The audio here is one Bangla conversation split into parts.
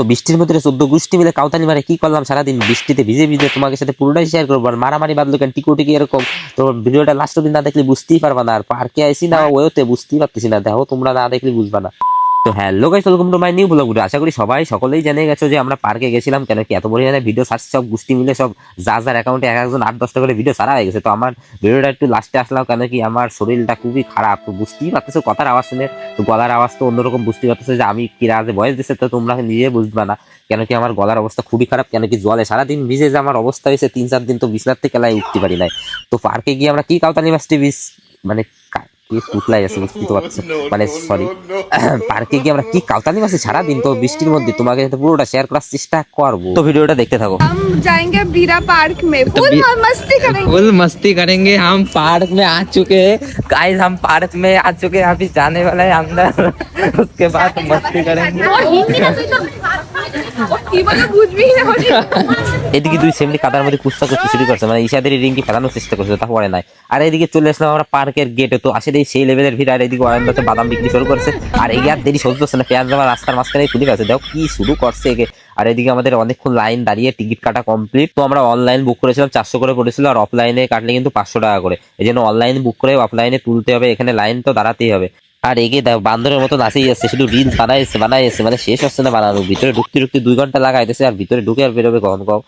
বৃষ্টির মধ্যে 14 গোষ্ঠী মিলে কাউতালি মারে কি করলাম সারাদিন বৃষ্টিতে ভিজে ভিজে তোমাদের সাথে পুরোটাই শেয়ার করবো। আর মারামারি বাঁধলো কেন টিকি এরকম, তো ভিডিওটা লাস্ট দিন না দেখলে বুঝতেই পারবা না। আর পার্কে আইসি না ওয়েতে বুঝতেই পারতেছি না, দেখো তোমরা না দেখলে বুঝবা না। তো hello guys, welcome to my new blog video. আশা করি সবাই সকলেই জেনে গেছো যে আমরা পার্কে গেছিলাম, কেন কি এত পরিমাণে ভিডিও ছাড়ছি, সব গোষ্ঠী মিলে সব যার অ্যাকাউন্টে এক একজন 8-10টা করে ভিডিও ছাড়া হয়ে গেছে। তো আমার ভিডিওটা একটু লাস্টে আসলাম, কেন কি আমার শরীরটা খুবই খারাপ, তো বুঝতেই পারতেছো কথার আওয়াজ শুনে, তো গলার আওয়াজ তো অন্যরকম, বুঝতেই পারতেছো যে আমি কি রাজে ভয়েস দিচ্ছে, তো তোমরা নিজে বুঝবা না, কেন কি আমার গলার অবস্থা খুবই খারাপ। কেন কি জলে সারাদিন ভিজে যে আমার অবস্থা হয়েছে, 3-4 দিন তো বিছনার থেকে কেলায় উঠতে পারি নাই। তো পার্কে গিয়ে আমরা কি কাউতালি মাছটি মানে টুকলাই আছে বুঝতে পারছো, মানে সরি পার্কে গিয়ে আমরা কি কাউতালি মাছি সারাদিন, তো বৃষ্টির মধ্যে তোমাকে পুরোটা শেয়ার করার চেষ্টা করবো, তো ভিডিওটা দেখতে থাকো। हम जाएंगे बीरा पार्क में, फुल मस्ती करेंगे। हम पार्क में आ चुके हैं गाइस, हम पार्क में आ चुके हैं, अभी जाने वाला है अंदर। उसके बाद मस्ती करेंगे। এদিকে দুই সেমনি কাদার মধ্যে কুস্তা কুস্তি শুরু করছে, মানে ইশাদের রিঙ্কি ফেলানোর চেষ্টা করছে, তা পরে নাই। আর এদিকে চলে আসলাম আমরা পার্কের গেটে, তো আসলে সেই লেভেলের ভিড়। আর এদিকে অরেন্দ্রতে বাদাম বিক্রি শুরু করছে, আর এই আর দেরি সহ্য হচ্ছে না, পেঁয়াজ জামা রাস্তার মাঝখানে খুলে গেছে, দেখো কি শুরু করছে এগে। আর এদিকে আমাদের অনেকক্ষণ লাইন দাঁড়িয়ে টিকিট কাটা কমপ্লিট। তো আমরা অনলাইন বুক করেছিলাম 400 করে পড়েছিল, আর অফলাইনে কাটলে কিন্তু 500 টাকা করে। এই জন্য অনলাইন বুক করে অফলাইনে তুলতে হবে, এখানে লাইন তো দাঁড়াতেই হবে। আর এগিয়ে দেখো বান্দরের মতো নাচেই যাচ্ছে, শুধু রিলস বানাইছে, মানে শেষ হচ্ছে না বানানো। ভিতরে ঢুকতে 2 ঘন্টা লাগাইতেছে, আর ভিতরে ঢুকে আর বেরোবে কখন কম।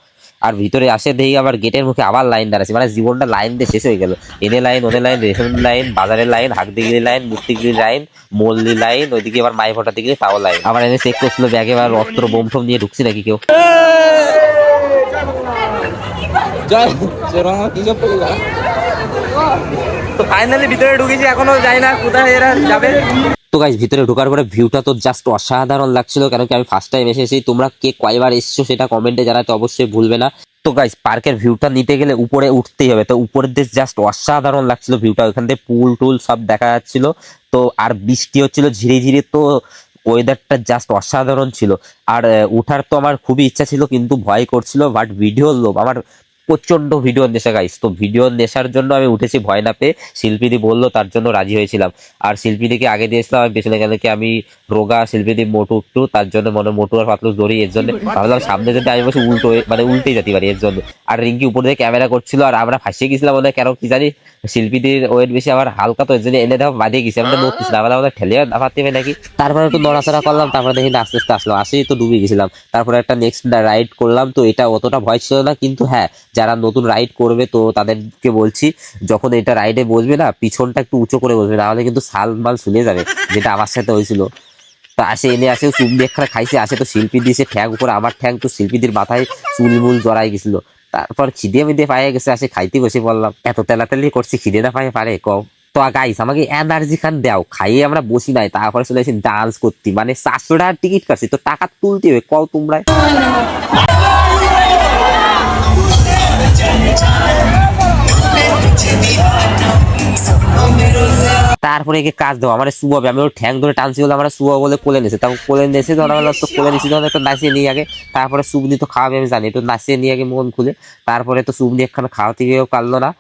আর ভিতরে আসে দেখি আবার গেটের মুখে আবার লাইন দাঁড়াচ্ছে, মানে জীবনটা লাইন দিয়ে শেষ হয়ে গেল। এনে line, one line, ration line, বাজারের লাইন, হাকদিগিরি লাইন, মুক্তিগিরি লাইন, মল্লি লাইন, ওইদিকে আবার মাই ফোটা দিকে তাও লাইন। আবার এনে চেক করছিল ব্যাগে আবার অস্ত্র বোম ঠোম নিয়ে ঢুকছি নাকি কেউ। তো ফাইনালি ভিতরে ঢুকেছি, এখনো যাই না কোথায় এরা যাবে। তো গাইস ভিতরে ঢোকার পরে ভিউটা তো জাস্ট অসাধারণ লাগছিল, কেন কি আমি ফার্স্ট টাইম এসেছি। তোমরা কে কয়বার এসেছো সেটা কমেন্টে জানাতে অবশ্যই ভুলবে না। তো গাইস পার্কের ভিউটা নিতে গেলে উপরে উঠতেই হবে, তো উপরের দেশ জাস্ট অসাধারণ লাগছিল ভিউটা, ওখান থেকে পুল টুল সব দেখা যাচ্ছিল। তো আর বৃষ্টি হচ্ছিল ঝিরে ঝিরে, তো ওয়েদারটা জাস্ট অসাধারণ ছিল। আর উঠার তো আমার খুবই ইচ্ছা ছিল, কিন্তু ভয় করছিল, বাট ভিডিওর লোভ আমার প্রচন্ড, ভিডিও নেশা গাইস। তো ভিডিও নেশার জন্য আমি উঠেছি ভয় না পেয়ে, শিল্পীদি বললো তার জন্য রাজি হয়েছিলাম। আর শিল্পীদিকে আগে দিয়েছিলাম আমি পেছনে, গেলে কি আমি রোগা, শিল্পীদি মোটু একটু, তার জন্য মনে মোটু আর পাতলু দড়ি, এর জন্য ভাবলাম সামনে যদি আমি বসে উল্টেই যেতে পারি এর জন্য। আর রিঙ্কি উপর দিয়ে ক্যামেরা করছিল, আর আমরা ফাঁসিয়ে গেছিলাম ওদের, কেন কি জানি শিল্পীদের ওয়েট বেশি, আমার হালকা, তো এর জন্য এনে দেওয়া বাদিয়ে গেছি, আমরা নড়তেছিলাম, আমাদের ঠেলে নামাতে হবে নাকি। তারপরে একটু নড়াচড়া করলাম, তারপরে দেখি আস্তে আস্তে আসলো, আসেই তো ডুবে গেছিলাম। তারপরে একটা নেক্সট রাইড করলাম, তো এটা অতটা ভয় ছিল না, কিন্তু হ্যাঁ যারা নতুন রাইড করবে তো তাদেরকে বলছি, যখন এটা রাইডে বসবে না পিছনটা একটু উঁচু করে বসবে, নাহলে কিন্তু সাল মাল শুনে যাবে, যেটা আমার সাথে হয়েছিল। তো আসে চুপ দিয়ে খাইছে, আসে তো শিল্পী দিয়েছে ঠ্যাং উপরে, আমার ঠ্যাং তো শিল্পীদের মাথায় চুলমুল জড়াই গেছিল। তারপর খিদে মিদে পায়ে গেছে, আসে খাইতে বসে বললাম, এত তেলাতেলি করছি, খিদে না পায়ে পারে কও। তো গাইস আমাকে এনার্জি খান দাও, খাইয়ে আমরা বসি নাই, তারপরে চলে আসি ডান্স করতে, মানে 400 টাকার টিকিট কাটছি, তো টাকা তুলতে হবে, কও তোমরা। তারপরে একে কাজ দেবো আমার শুয়াবে, আমি ওর ঠ্যাং ধরে টানছি বলে আমার শুয়া বলে কোলে নিয়েছে, তখন কোলে নিয়েছে যখন আমার তো কোলে নিয়েছি তখন একটু নাচিয়ে নিয়ে আগে, তারপরে সুবনি তো খাওয়াবে আমি জানি, একটু নাচিয়ে নিয়ে আগে মন খুলে, তারপরে তো সুবনি একখানে খাওয়াতে গিয়েও পারলো না।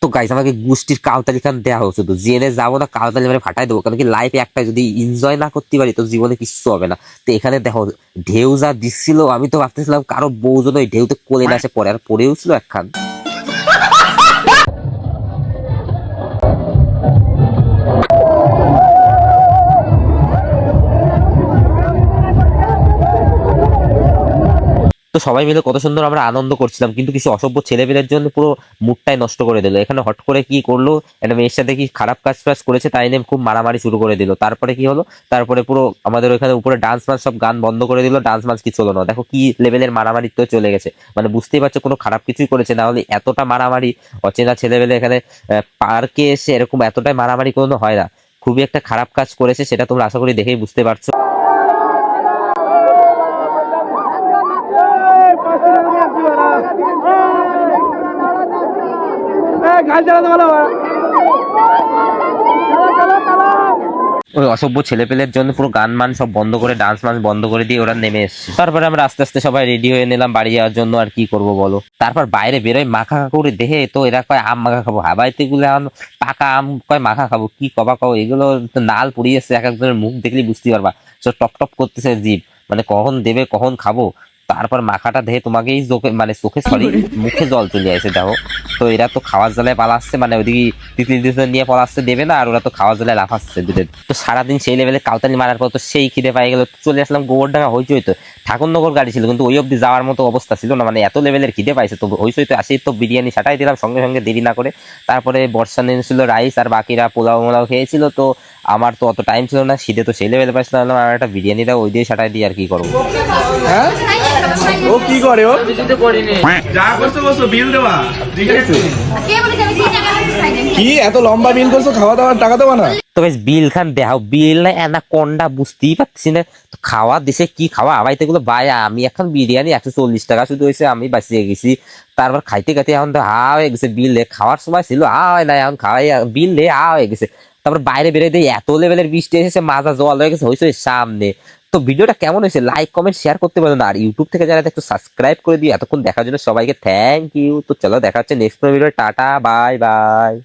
তো গাইস আমাকে গোষ্ঠীর কাউতালি খান দেওয়া হচ্ছে, তো জেনে যাবো না, কাউতালি মানে ফাটাই দেবো, কারণ কি লাইফে একটা যদি এনজয় না করতে পারি তো জীবনে কিচ্ছু হবে না। তো এখানে দেখো ঢেউ যা দিচ্ছিল, আমি তো ভাবতেছিলাম কারো বউজন ওই ঢেউতে কোলে না আসে পরে, আর পড়েও ছিল একখান। তো সবাই মিলে কত সুন্দর আমরা আনন্দ করছিলাম, কিন্তু কিছু অসভ্য ছেলেপেলের জন্য পুরো মুডটাই নষ্ট করে দিল। এখানে হট করে কি করলো, একটা মেয়ের সাথে কি খারাপ কাজ ফাজ করেছে, তাই নিয়ে খুব মারামারি শুরু করে দিল। তারপরে কি হলো, তারপরে পুরো আমাদের ওখানে উপরে ডান্স মান্স সব গান বন্ধ করে দিল, ডান্স মান্স কিছু হলো না। দেখো কি লেভেলের মারামারি তো চলে গেছে, মানে বুঝতেই পারছো কোনো খারাপ কিছুই করেছে না, হলে এতটা মারামারি অচেনা ছেলেপেলে এখানে পার্কে এসে এরকম এতটাই মারামারি কোনো হয় না। খুবই একটা খারাপ কাজ করেছে, সেটা তোমরা আশা করি দেখেই বুঝতে পারছো। ঘাস জ্বালাতে ভালো ওই অসভ্য ছেলেপেলের জন্য পুরো গান মান সব বন্ধ করে, ডান্স মান বন্ধ করে দিয়ে ওরা নেমে এসছে। তারপরে আমরা আস্তে আস্তে সবাই রেডি হয়ে নিলাম বাড়ি যাওয়ার জন্য। আর কি করব বলো। তারপর বাইরে বেরোয় মাখা কাকুরে দেখে তো এরা কয় আম মাখা খাবো, হাবাইতে গুলো এখন পাকা আম কয় মাখা খাবো, কি কবা কও, এগুলো তো নাল পুড়িয়েছে, এক একজনের মুখ দেখলেই বুঝতে পারবা সব টপ টপ করতেছে জিভ, মানে কখন দেবে কখন খাবো। তারপর মাখাটা দেখে তোমাকেই চোখে মানে চোখে সরি মুখে জল চলে আসে দেখো। তো এরা তো খাওয়ার জ্বালায় পালাচ্ছে, মানে ওইদিকে তিতলি নিয়ে পলাচ্ছে দেবে না, আর ওরা তো খাওয়ার জ্বালায় লাফাচ্ছে দুটো। তো সারাদিন সেই লেভেলে কাউতালি মারার পর তো সেই খিদে পাই গেল, চলে আসলাম গোবরডাঙ্গা হইচই। তো ঠাকুরনগর গাড়ি ছিল কিন্তু ওই অব্দি যাওয়ার মতো অবস্থা ছিল না, মানে এত লেভেলের খিদে পাইছে। তো হইচই তো আসেই তো বিরিয়ানি সাটাই দিলাম সঙ্গে সঙ্গে দেরি না করে। তারপরে বর্ষা এনেছিল রাইস, আর বাকিরা পোলাও মোলাও খেয়েছিল। তো আমার তো অত টাইম ছিল না, শীতে তো সেই লেভেলে পাইছিলাম, আমার একটা বিরিয়ানি দাও, ওই দিয়ে সাটাই দিই আর কি করবো। হ্যাঁ ও কি করে ও যা করছো বলছো বিল দেওয়া ঠিক আছে। কি এত লম্বা বিল করছো, খাওয়া দাওয়ার টাকা দেওয়া না? তো বেশ বিল খান দেখাও, বিল না এনা কোনটা বুঝতেই পারছি না। তো খাওয়া দেশে কি খাওয়া আবাইতে গুলো ভাই, আমি এখন বিরিয়ানি 140 টাকা শুধু হয়েছে, আমি বাঁচিয়ে গেছি। তারপর খাইতে খাইতে এখন তো হা হয়ে গেছে, বিল খাওয়ার সময় ছিল হা হয় না, এখন খাওয়াই বিল হা হয়ে গেছে। তারপর বাইরে বেরোয় দিয়ে এত লেভেলের বৃষ্টি এসেছে, মাজা জল হয়ে গেছে হয়েছে সামনে। তো ভিডিওটা কেমন হয়েছে লাইক কমেন্ট শেয়ার করতে পারো না, আর ইউটিউব থেকে যারা একটু সাবস্ক্রাইব করে দিও। এতক্ষণ দেখার জন্য সবাইকে থ্যাংক ইউ। তো চলো দেখা হচ্ছে next video, tata bye bye.